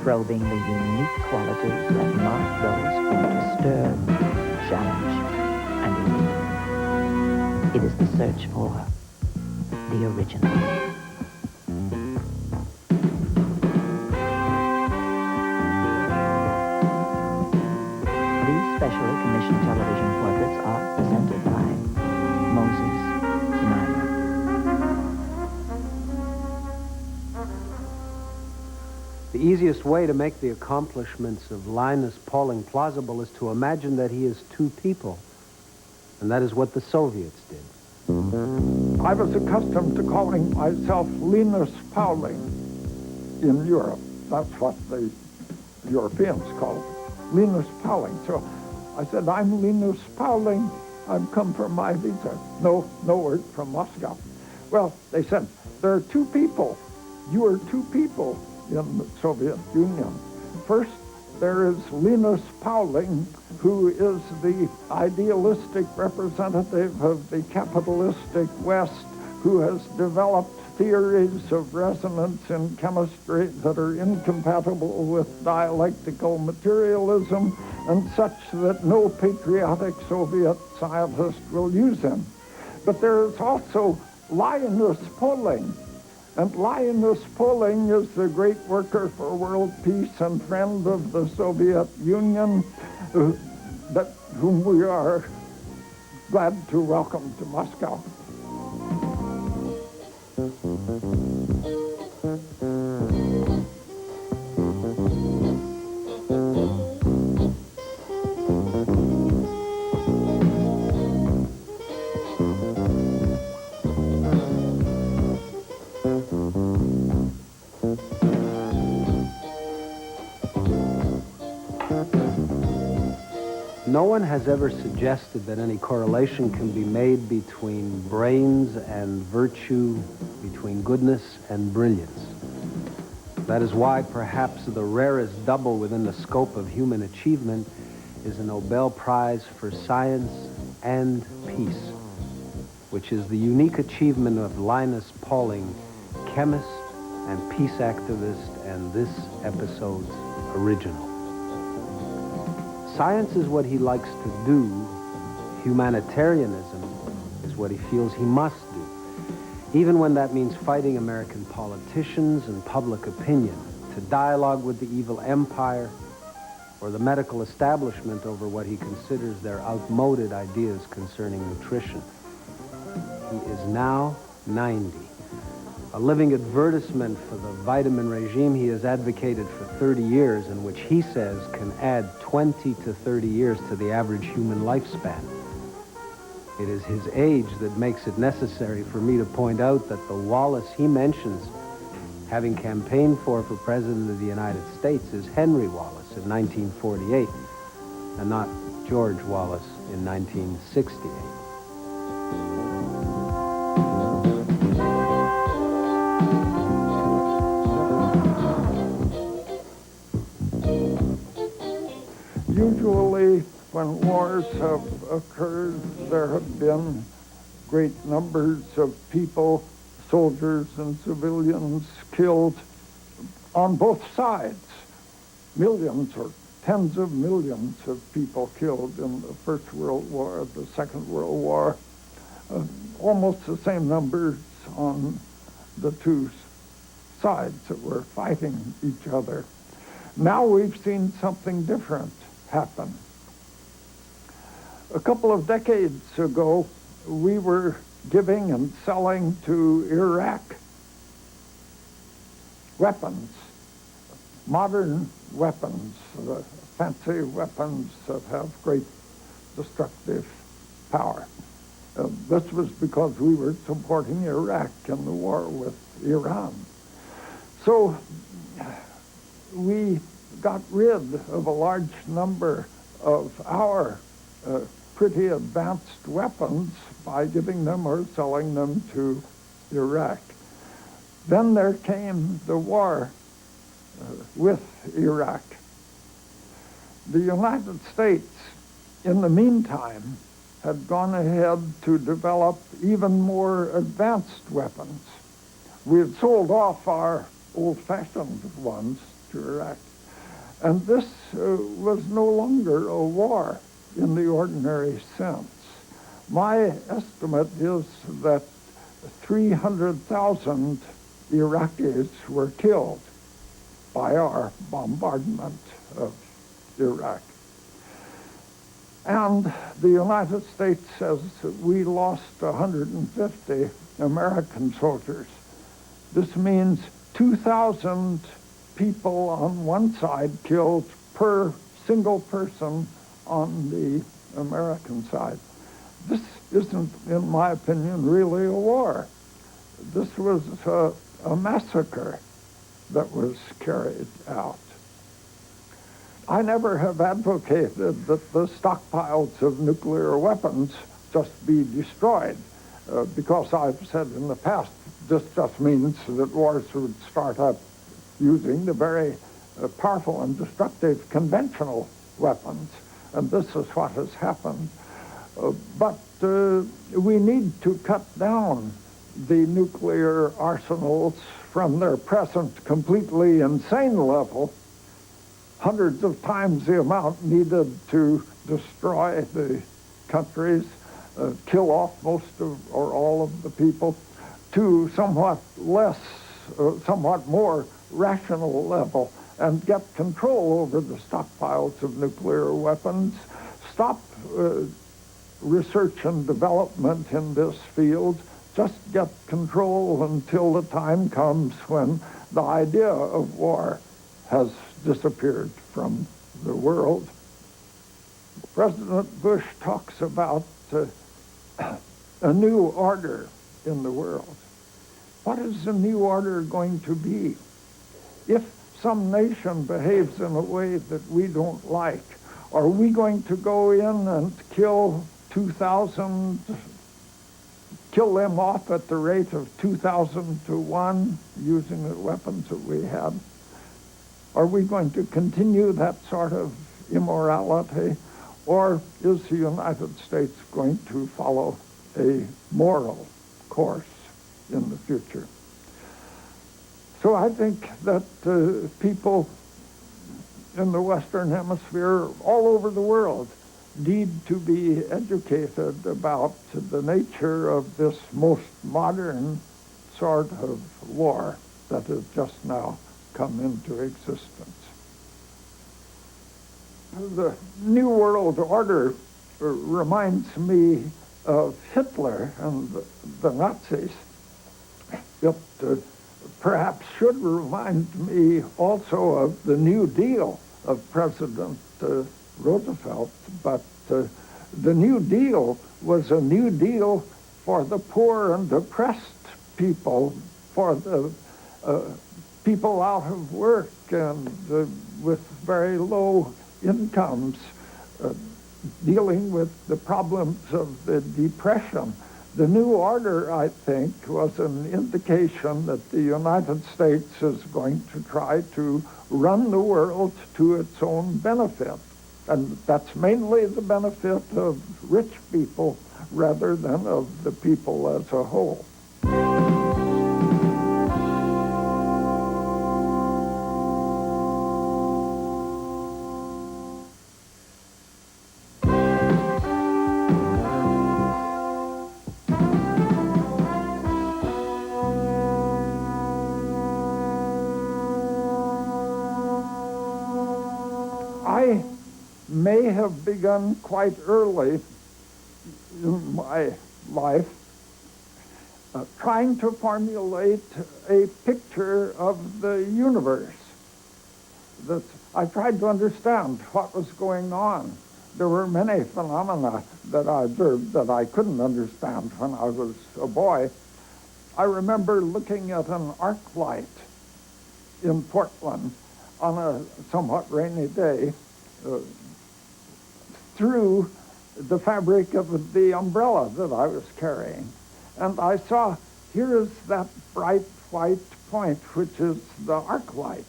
probing the unique qualities that mark those who disturb, challenge, and elude. It is the search for the original. These specially commissioned television portraits are presented by Moses Snyder. The easiest way to make the accomplishments of Linus Pauling plausible is to imagine that he is two people. And that is what the Soviets did. I was accustomed to calling myself Linus Pauling in Europe. That's what the Europeans called it, Linus Pauling. So I said, I'm Linus Pauling. I've come for my visa. No word from Moscow. Well, they said, there are two people. You are two people in the Soviet Union. First, there is Linus Pauling, who is the idealistic representative of the capitalistic West, who has developed theories of resonance in chemistry that are incompatible with dialectical materialism and such that no patriotic Soviet scientist will use them. But there is also Linus Pauling. And Linus Pauling is the great worker for world peace and friend of the Soviet Union, whom we are glad to welcome to Moscow. No one has ever suggested that any correlation can be made between brains and virtue, between goodness and brilliance. That is why perhaps the rarest double within the scope of human achievement is a Nobel Prize for Science and Peace, which is the unique achievement of Linus Pauling, chemist and peace activist, and this episode's original. Science is what he likes to do. Humanitarianism is what he feels he must do, even when that means fighting American politicians and public opinion, to dialogue with the evil empire or the medical establishment over what he considers their outmoded ideas concerning nutrition. He is now 90. A living advertisement for the vitamin regime he has advocated for 30 years and which he says can add 20 to 30 years to the average human lifespan. It is his age that makes it necessary for me to point out that the Wallace he mentions having campaigned for President of the United States is Henry Wallace in 1948 and not George Wallace in 1968. Usually, when wars have occurred, there have been great numbers of people, soldiers and civilians, killed on both sides. Millions or tens of millions of people killed in the First World War, the Second World War. Almost the same numbers on the two sides that were fighting each other. Now we've seen something different happen. A couple of decades ago, we were giving and selling to Iraq weapons, modern weapons, fancy weapons that have great destructive power. This was because we were supporting Iraq in the war with Iran. So we got rid of a large number of our pretty advanced weapons by giving them or selling them to Iraq. Then there came the war with Iraq. The United States, in the meantime, had gone ahead to develop even more advanced weapons. We had sold off our old-fashioned ones to Iraq. And this was no longer a war in the ordinary sense. My estimate is that 300,000 Iraqis were killed by our bombardment of Iraq. And the United States says that we lost 150 American soldiers. This means 2,000 people on one side killed per single person on the American side. This isn't, in my opinion, really a war. This was a massacre that was carried out. I never have advocated that the stockpiles of nuclear weapons just be destroyed, because I've said in the past, this just means that wars would start up using the very powerful and destructive conventional weapons, and this is what has happened. But we need to cut down the nuclear arsenals from their present completely insane level, hundreds of times the amount needed to destroy the countries, kill off most of or all of the people, to somewhat less, somewhat more rational level, and get control over the stockpiles of nuclear weapons, stop research and development in this field, just get control until the time comes when the idea of war has disappeared from the world. President Bush talks about a new order in the world. What is the new order going to be? If some nation behaves in a way that we don't like, are we going to go in and kill 2,000, kill them off at the rate of 2,000 to 1 using the weapons that we had? Are we going to continue that sort of immorality? Or is the United States going to follow a moral course in the future? So I think that people in the Western Hemisphere, all over the world, need to be educated about the nature of this most modern sort of war that has just now come into existence. The New World Order reminds me of Hitler and the Nazis. It perhaps should remind me also of the New Deal of President Roosevelt, but the New Deal was a New Deal for the poor and oppressed people, for the people out of work and with very low incomes, dealing with the problems of the Depression. The New Order, I think, was an indication that the United States is going to try to run the world to its own benefit. And that's mainly the benefit of rich people rather than of the people as a whole. I may have begun quite early in my life trying to formulate a picture of the universe. That I tried to understand what was going on. There were many phenomena that I observed that I couldn't understand when I was a boy. I remember looking at an arc light in Portland on a somewhat rainy day through the fabric of the umbrella that I was carrying. And I saw, here is that bright white point, which is the arc light.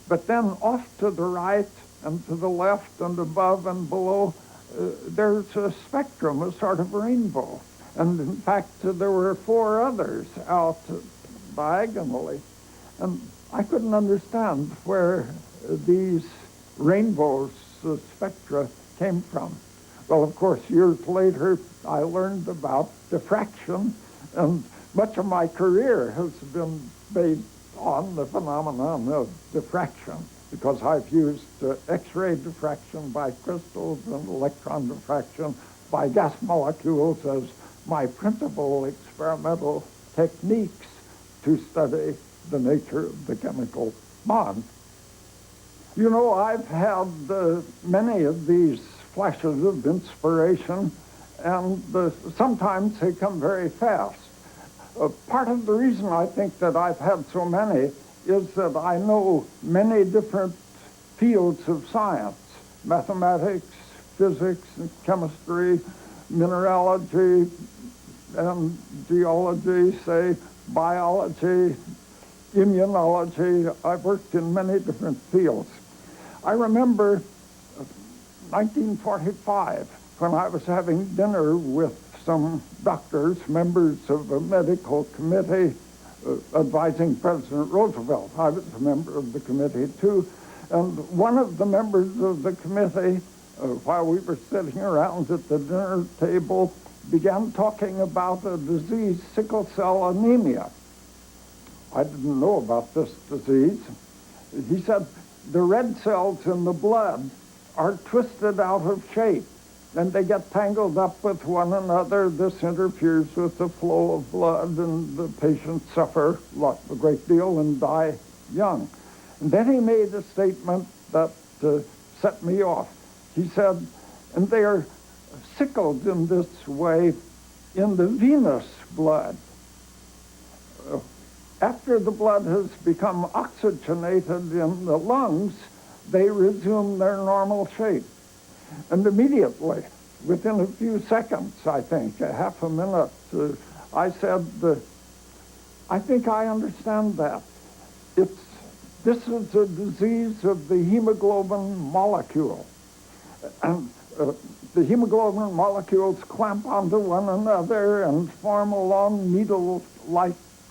But then off to the right and to the left and above and below, there's a spectrum, a sort of rainbow. And in fact, there were 4 others out diagonally. And I couldn't understand where these rainbows spectra came from. Well, of course, years later, I learned about diffraction, and much of my career has been based on the phenomenon of diffraction, because I've used X-ray diffraction by crystals and electron diffraction by gas molecules as my principal experimental techniques to study the nature of the chemical bond. You know, I've had many of these flashes of inspiration, and sometimes they come very fast. Part of the reason I think that I've had so many is that I know many different fields of science: mathematics, physics, and chemistry, mineralogy, and geology, say, biology, immunology. I've worked in many different fields. I remember 1945, when I was having dinner with some doctors, members of a medical committee advising President Roosevelt. I was a member of the committee, too. And one of the members of the committee, while we were sitting around at the dinner table, began talking about a disease, sickle cell anemia. I didn't know about this disease. He said, the red cells in the blood are twisted out of shape, and they get tangled up with one another. This interferes with the flow of blood, and the patients suffer a great deal and die young. And then he made a statement that set me off. He said, and they are sickled in this way in the venous blood. After the blood has become oxygenated in the lungs, they resume their normal shape. And immediately, within a few seconds, I think, a half a minute, I said, I think I understand that. This is a disease of the hemoglobin molecule. And the hemoglobin molecules clamp onto one another and form a long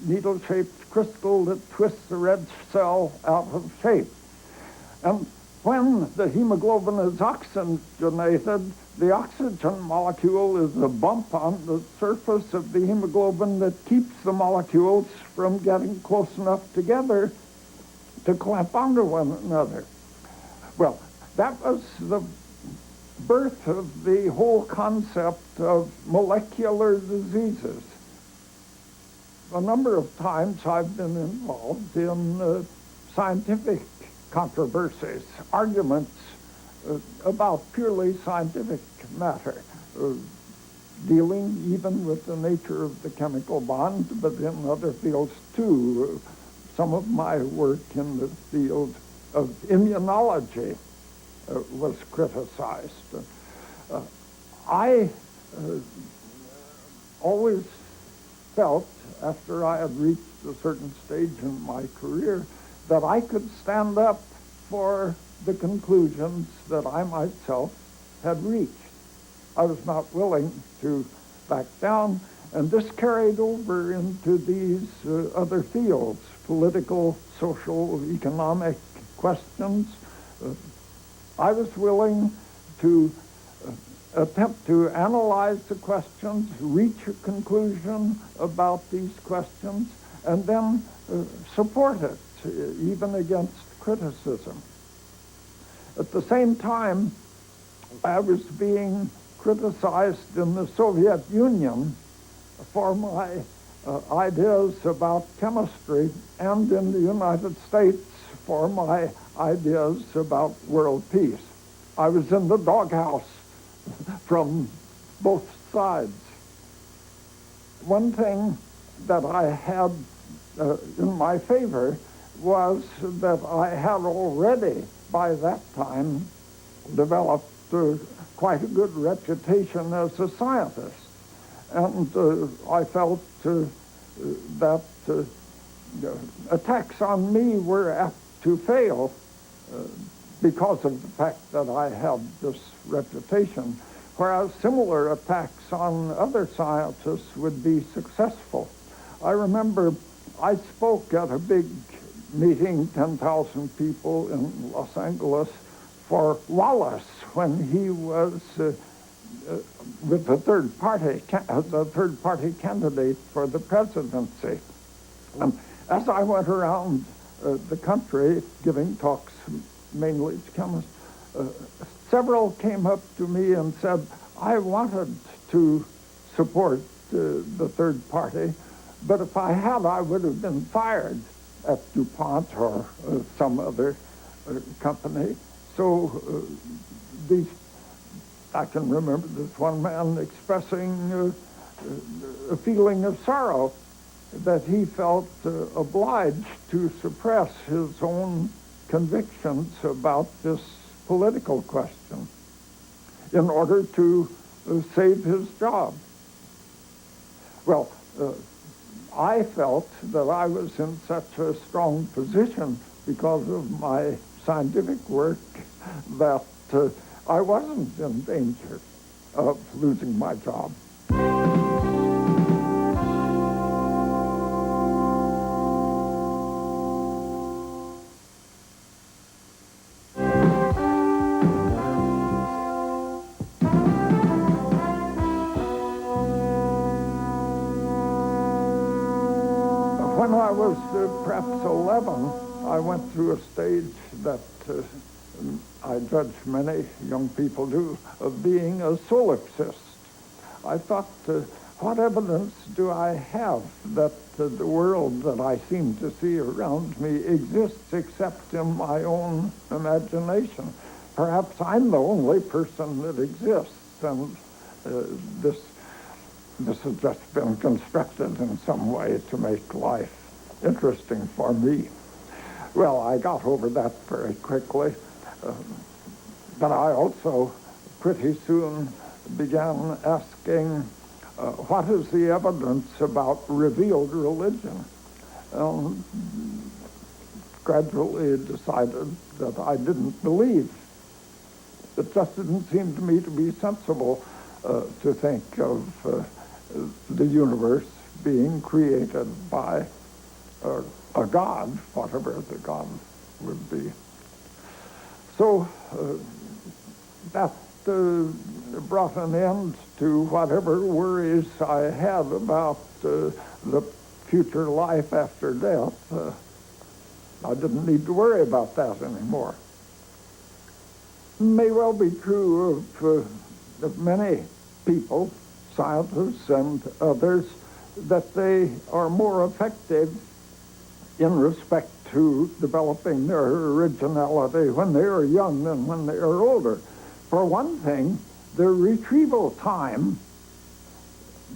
needle-shaped crystal that twists the red cell out of shape. And when the hemoglobin is oxygenated, the oxygen molecule is a bump on the surface of the hemoglobin that keeps the molecules from getting close enough together to clamp onto one another. Well, that was the birth of the whole concept of molecular diseases. A number of times I've been involved in scientific controversies, arguments about purely scientific matter, dealing even with the nature of the chemical bond, but in other fields too. Some of my work in the field of immunology was criticized. I always felt, after I had reached a certain stage in my career, that I could stand up for the conclusions that I myself had reached. I was not willing to back down, and this carried over into these other fields, political, social, economic questions. I was willing to attempt to analyze the questions, reach a conclusion about these questions, and then support it, even against criticism. At the same time, I was being criticized in the Soviet Union for my ideas about chemistry, and in the United States for my ideas about world peace. I was in the doghouse from both sides. One thing that I had in my favor was that I had already, by that time, developed quite a good reputation as a scientist. And I felt that attacks on me were apt to fail because of the fact that I had this reputation, whereas similar attacks on other scientists would be successful. I remember I spoke at a big meeting, 10,000 people in Los Angeles, for Wallace when he was with the third party candidate for the presidency. As I went around the country giving talks mainly to chemists, several came up to me and said, I wanted to support the third party, but if I had, I would have been fired at DuPont or some other company. So I can remember this one man expressing a feeling of sorrow that he felt obliged to suppress his own convictions about this political question in order to save his job. Well, I felt that I was in such a strong position because of my scientific work that I wasn't in danger of losing my job. When I was perhaps 11, I went through a stage that I judge many young people do, of being a solipsist. I thought, what evidence do I have that the world that I seem to see around me exists except in my own imagination? Perhaps I'm the only person that exists, and this has just been constructed in some way to make life interesting for me. Well, I got over that very quickly, but I also pretty soon began asking, what is the evidence about revealed religion? Gradually decided that I didn't believe. It just didn't seem to me to be sensible to think of the universe being created by a God, whatever the God would be. So that brought an end to whatever worries I had about the future life after death. I didn't need to worry about that anymore. It may well be true of many people, scientists and others, that they are more effective in respect to developing their originality when they are young than when they are older. For one thing, their retrieval time,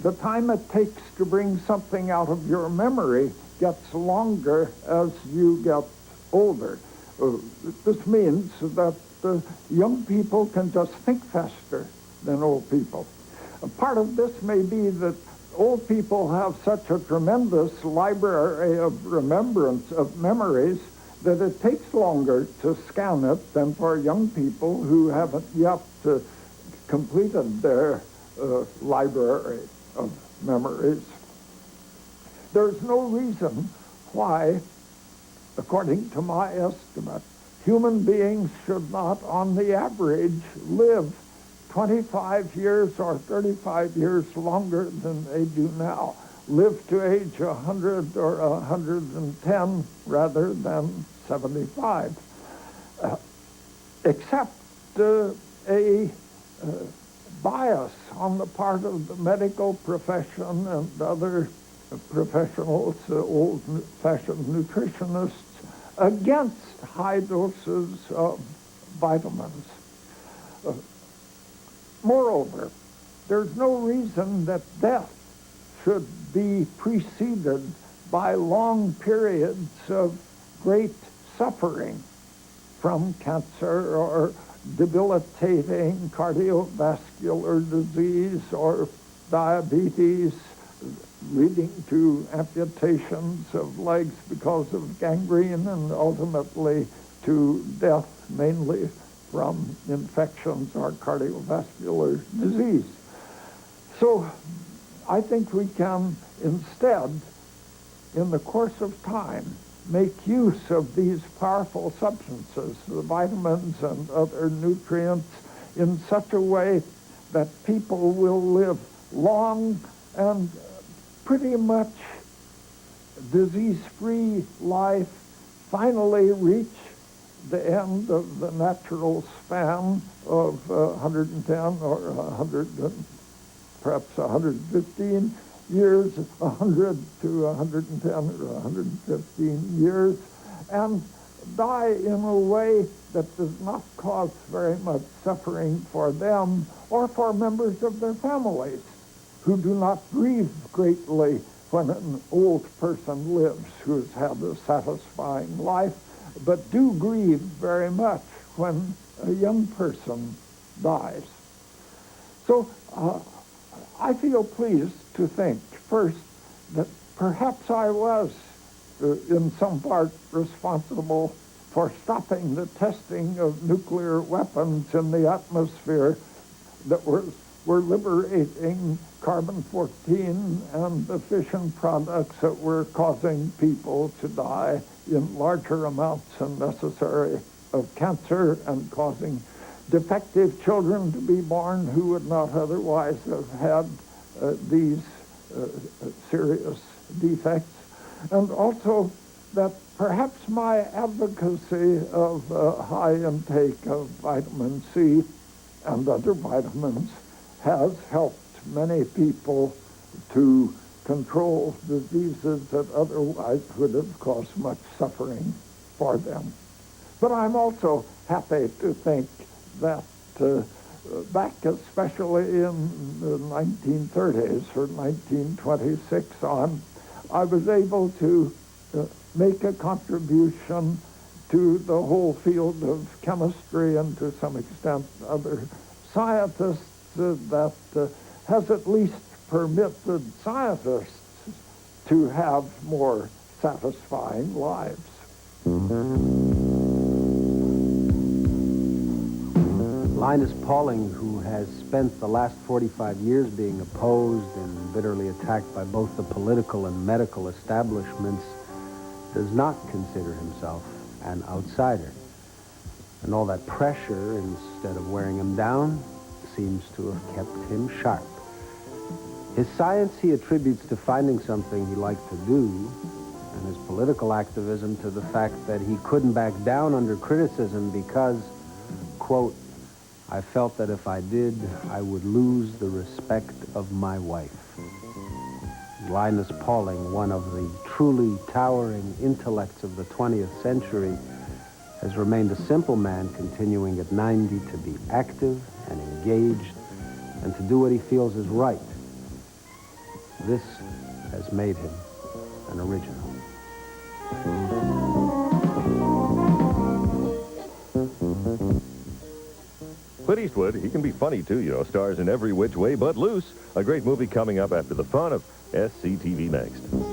the time it takes to bring something out of your memory, gets longer as you get older. This means that young people can just think faster than old people. A part of this may be that old people have such a tremendous library of remembrance of memories that it takes longer to scan it than for young people who haven't yet completed their library of memories. There's no reason why, according to my estimate, human beings should not, on the average, live 25 years or 35 years longer than they do now. Live to age 100 or 110 rather than 75. Except a bias on the part of the medical profession and other professionals, old-fashioned nutritionists, against high doses of vitamins. Moreover, there's no reason that death should be preceded by long periods of great suffering from cancer or debilitating cardiovascular disease or diabetes, leading to amputations of legs because of gangrene and ultimately to death, mainly from infections or cardiovascular disease. So I think we can instead, in the course of time, make use of these powerful substances, the vitamins and other nutrients, in such a way that people will live long and pretty much disease-free life, finally reach the end of the natural span of 110 or 100, perhaps 115 years, 100 to 110 or 115 years, and die in a way that does not cause very much suffering for them or for members of their families who do not grieve greatly when an old person lives who's had a satisfying life, but do grieve very much when a young person dies. So I feel pleased to think, first, that perhaps I was in some part responsible for stopping the testing of nuclear weapons in the atmosphere that were liberating carbon-14 and the fission products that were causing people to die in larger amounts than necessary of cancer and causing defective children to be born who would not otherwise have had these serious defects. And also that perhaps my advocacy of high intake of vitamin C and other vitamins has helped many people to control diseases that otherwise would have caused much suffering for them. But I'm also happy to think that back especially in the 1930s, from 1926 on, I was able to make a contribution to the whole field of chemistry and to some extent other scientists that has at least permitted scientists to have more satisfying lives. Linus Pauling, who has spent the last 45 years being opposed and bitterly attacked by both the political and medical establishments, does not consider himself an outsider. And all that pressure, instead of wearing him down, seems to have kept him sharp. His science he attributes to finding something he liked to do, and his political activism to the fact that he couldn't back down under criticism because, quote, I felt that if I did, I would lose the respect of my wife. Linus Pauling, one of the truly towering intellects of the 20th century, has remained a simple man, continuing at 90 to be active and engaged and to do what he feels is right. This has made him an original. Clint Eastwood, he can be funny too, you know, stars in Every Which Way But Loose, a great movie coming up after the fun of SCTV next.